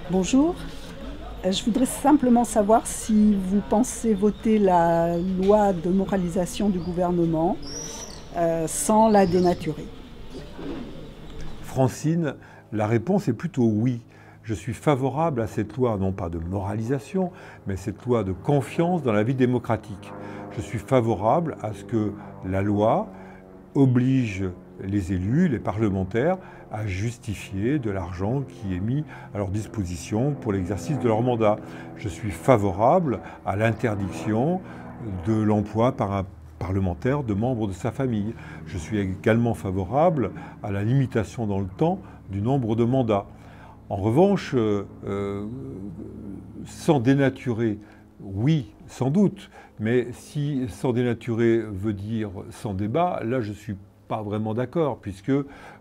Bonjour, je voudrais simplement savoir si vous pensez voter la loi de moralisation du gouvernement sans la dénaturer. Francine, la réponse est plutôt oui. Je suis favorable à cette loi, non pas de moralisation, mais cette loi de confiance dans la vie démocratique. Je suis favorable à ce que la loi oblige les élus, les parlementaires, à justifier de l'argent qui est mis à leur disposition pour l'exercice de leur mandat. Je suis favorable à l'interdiction de l'emploi par un parlementaire de membres de sa famille. Je suis également favorable à la limitation dans le temps du nombre de mandats. En revanche, sans dénaturer, oui, sans doute, mais si sans dénaturer veut dire sans débat, là je suis pas vraiment d'accord, puisque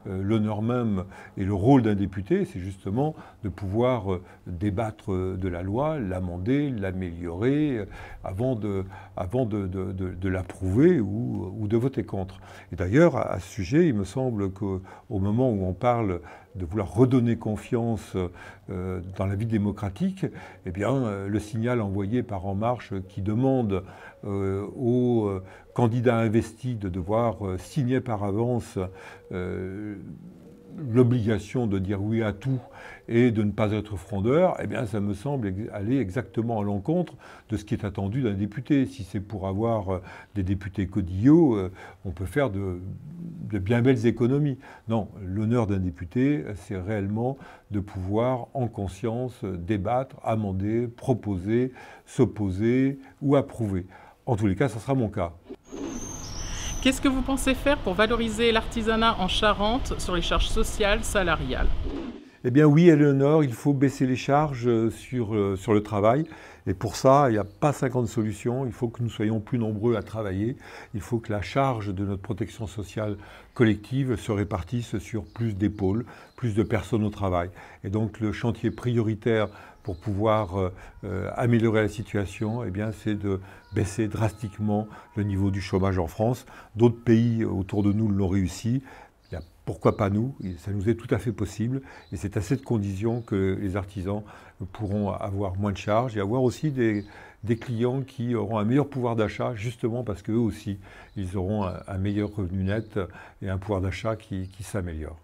l'honneur même et le rôle d'un député, c'est justement de pouvoir débattre de la loi, l'amender, l'améliorer, avant de l'approuver ou de voter contre. Et d'ailleurs, à ce sujet, il me semble qu'au moment où on parle de vouloir redonner confiance dans la vie démocratique, eh bien, le signal envoyé par En Marche qui demande aux candidats investis de devoir signer par avance l'obligation de dire oui à tout et de ne pas être frondeur, eh bien ça me semble aller exactement à l'encontre de ce qui est attendu d'un député. Si c'est pour avoir des députés codillots, on peut faire de bien belles économies. Non, l'honneur d'un député, c'est réellement de pouvoir en conscience débattre, amender, proposer, s'opposer ou approuver. En tous les cas, ça sera mon cas. Qu'est-ce que vous pensez faire pour valoriser l'artisanat en Charente sur les charges sociales, salariales? Eh bien oui, Éléonore, il faut baisser les charges sur le travail. Et pour ça, il n'y a pas 50 solutions. Il faut que nous soyons plus nombreux à travailler. Il faut que la charge de notre protection sociale collective se répartisse sur plus d'épaules, plus de personnes au travail. Et donc le chantier prioritaire pour pouvoir améliorer la situation, eh bien, c'est de baisser drastiquement le niveau du chômage en France. D'autres pays autour de nous l'ont réussi. Pourquoi pas nous? Ça nous est tout à fait possible. Et c'est à cette condition que les artisans pourront avoir moins de charges et avoir aussi des clients qui auront un meilleur pouvoir d'achat, justement parce qu'eux aussi, ils auront un meilleur revenu net et un pouvoir d'achat qui s'améliore.